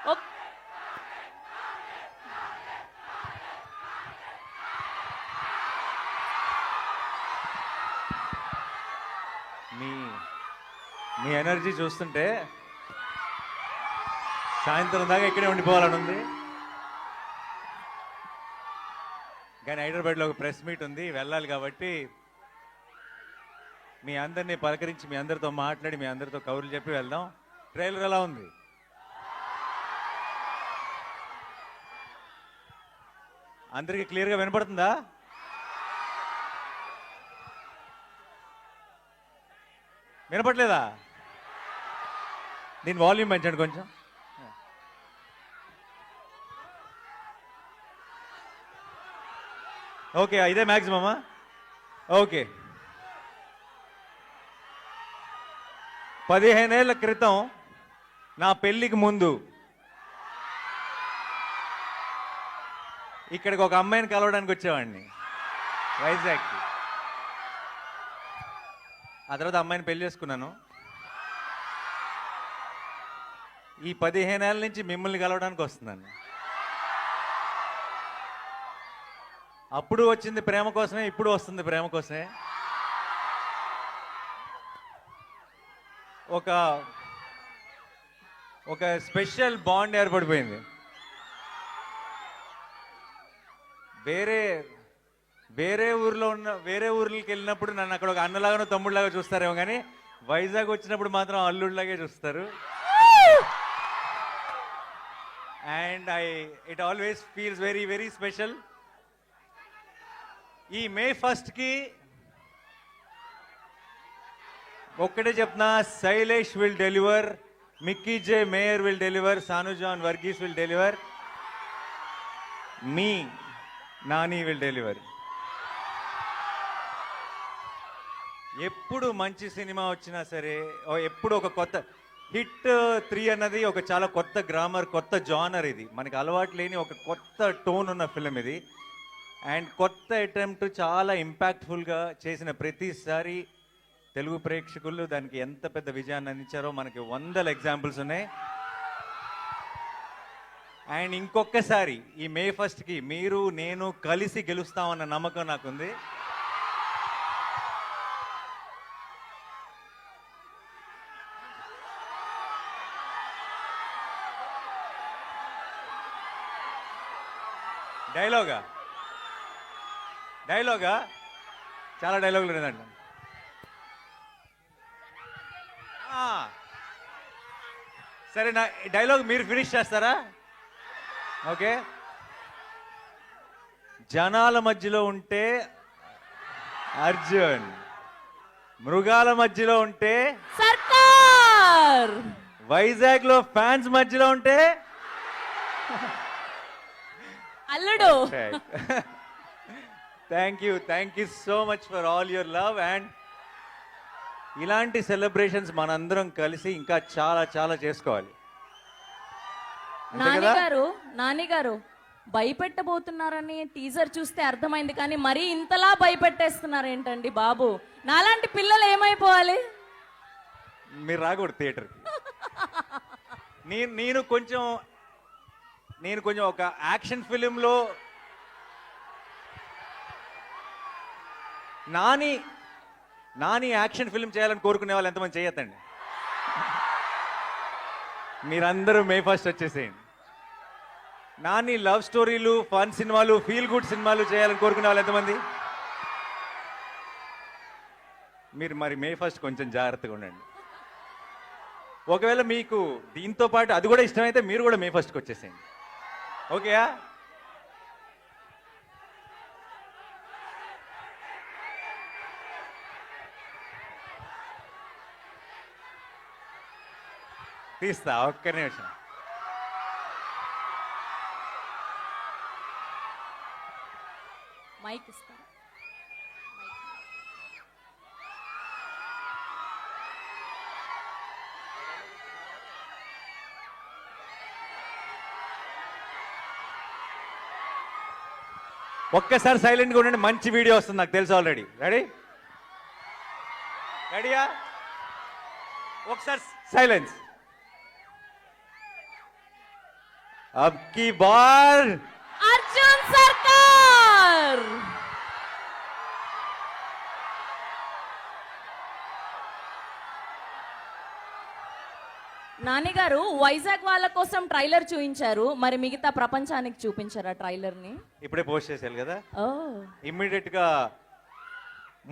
ఒక్- మీ మీ ఎనర్జీ చూస్తుంటే సాయంత్రం దాకా ఇక్కడే ఉండిపోవాలని ఉంది. కానీ హైదరాబాద్లో ఒక ప్రెస్ మీట్ ఉంది, వెళ్ళాలి. కాబట్టి మీ అందరినీ పలకరించి మీ అందరితో మాట్లాడి మీ అందరితో కబుర్లు చెప్పి వెళ్దాం. ట్రైలర్ ఎలా ఉంది? అందరికీ క్లియర్గా వినపడుతుందా? వినపట్లేదా? దీని వాల్యూమ్ పెంచండి కొంచెం. ఓకే, ఇదే మ్యాక్సిమమా? ఓకే. 15 ఏళ్ల క్రితం నా పెళ్ళికి ముందు ఇక్కడికి ఒక అమ్మాయిని కలవడానికి వచ్చేవాడిని, వైజాగ్కి. ఆ తర్వాత అమ్మాయిని పెళ్లి చేసుకున్నాను. ఈ 15 ఏళ్ళ నుంచి మిమ్మల్ని కలవడానికి వస్తున్నాను. అప్పుడు వచ్చింది ప్రేమ కోసమే, ఇప్పుడు వస్తుంది ప్రేమ కోసమే. ఒక ఒక స్పెషల్ బాండ్ ఏర్పడిపోయింది. వేరే వేరే ఊర్లకి వెళ్ళినప్పుడు నన్ను అక్కడ ఒక అన్నలాగానో తమ్ముళ్ళలాగా చూస్తారేమో, కానీ వైజాగ్ వచ్చినప్పుడు మాత్రం అల్లుడిలాగే చూస్తారు. And it always feels very very special. ఈ మే 1కి ఒక్కటే చెప్తున్నా, Shailesh will deliver, Mickey J Meyer will deliver, Sanu John Varghese will deliver, మీ నాని విల్ డెలివర్. ఎప్పుడు మంచి సినిమా వచ్చినా సరే, ఎప్పుడు ఒక కొత్త హిట్ 3 అన్నది ఒక చాలా కొత్త గ్రామర్, కొత్త జానర్. ఇది మనకి అలవాటు లేని ఒక కొత్త టోన్ ఉన్న ఫిలిం ఇది. అండ్ కొత్త అటెంప్ట్, చాలా ఇంపాక్ట్ఫుల్గా చేసిన ప్రతిసారి తెలుగు ప్రేక్షకులు దానికి ఎంత పెద్ద విజయాన్ని అందించారో మనకి 100 ఎగ్జాంపుల్స్ ఉన్నాయి. అండ్ ఇంకొకసారి ఈ మే 1కి మీరు నేను కలిసి గెలుస్తామన్న నమ్మకం నాకుంది. డైలాగా చాలా డైలాగులు లేదండి. సరే, నా డైలాగ్ మీరు ఫినిష్ చేస్తారా? ఓకే. జనాల మధ్యలో ఉంటే అర్జున్, మృగాల మధ్యలో ఉంటే సర్కార్, వైజాగ్ లో ఫ్యాన్స్ మధ్యలో ఉంటే అల్లుడు. Thank you so much for all your love. And ఇలాంటి సెలబ్రేషన్స్ మనందరం కలిసి ఇంకా చాలా చాలా చేసుకోవాలి. నానిగారు భయపెట్టబోతున్నారని టీజర్ చూస్తే అర్థమైంది, కానీ మరీ ఇంతలా భయపెట్టేస్తున్నారు ఏంటండి బాబు? నాలాంటి పిల్లలు ఏమైపోవాలి? మీరు రాకూడదు థియేటర్కి. నేను కొంచెం ఒక యాక్షన్ ఫిలింలో నాని యాక్షన్ ఫిల్మ్ చేయాలని కోరుకునే వాళ్ళు ఎంతమంది చేయొద్దండి. మీరందరూ మే 1 వచ్చేసేయండి. నాని లవ్ స్టోరీలు, ఫన్ సినిమాలు, ఫీల్ గుడ్ సినిమాలు చేయాలని కోరుకునే వాళ్ళు ఎంతమంది? మీరు మరి మే 1 కొంచెం జాగ్రత్తగా ఉండండి. ఒకవేళ మీకు దీంతో పాటు అది కూడా ఇష్టమైతే మీరు కూడా మే 1కి వచ్చేసేయండి. ఓకేయా? తీస్తా, ఒక్క నిమిషం. మైక్ ఇస్తా. ఒక్కసారి సైలెంట్గా ఉండండి, మంచి వీడియో వస్తుంది నాకు తెలుసు ఆల్రెడీ. రెడీయా? ఒకసారి సైలెన్స్. अब की बार అర్జున్ సర్కార్. నాన్నగారు వైజాగ్ వాళ్ళ కోసం ట్రైలర్ చూపించారు, మరి మిగతా ప్రపంచానికి చూపించారా ట్రైలర్ ని? ఇప్పుడే పోస్ట్ చేశారు కదా, ఓ ఇమ్మీడియట్ గా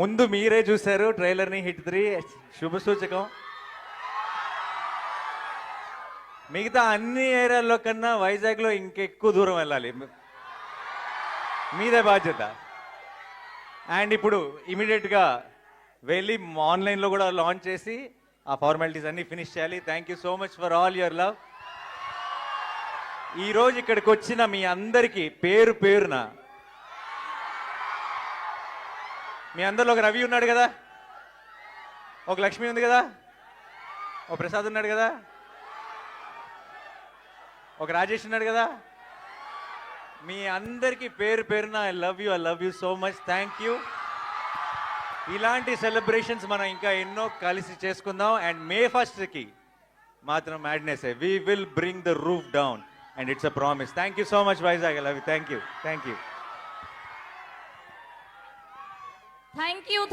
ముందు మీరే చూశారు ట్రైలర్ ని. హిట్ 3 శుభ సూచకం. మిగతా అన్ని ఏరియాల్లో కన్నా వైజాగ్ లో ఇంకెక్కువ దూరం వెళ్ళాలి, మీదే బాధ్యత. అండ్ ఇప్పుడు ఇమీడియట్ గా వెళ్ళి ఆన్లైన్ లో కూడా లాంచ్ చేసి ఆ ఫార్మాలిటీస్ అన్ని ఫినిష్ చేయాలి. Thank you so much for all your love. ఈ రోజు ఇక్కడికి వచ్చిన మీ అందరికీ పేరు పేరున, మీ అందరిలో ఒక రవి ఉన్నాడు కదా, ఒక లక్ష్మి ఉంది కదా, ఒక ప్రసాద్ ఉన్నాడు కదా, ఒక రాజేష్ ఉన్నాడు కదా, మీ అందరికీ పేరు పేరున I love you so much. Thank you. ఇలాంటి సెలబ్రేషన్స్ మనం ఇంకా ఎన్నో కలిసి చేసుకుందాం. అండ్ May 1st కి మాత్రం madness, we will bring the roof down and it's a promise. Thank you so much Vizag, I love you. Thank you.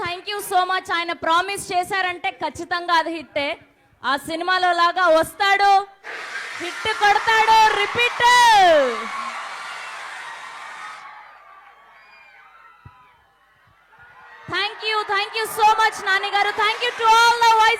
Thank you so much. ఆయన promise చేశారంటే ఖచ్చితంగా అది హిట్టే. ఆ సినిమాలో లాగా వస్తాడు, హిట్ కొడతాడు, repeat. Thank you so much నాన్నగారు. Thank you to all the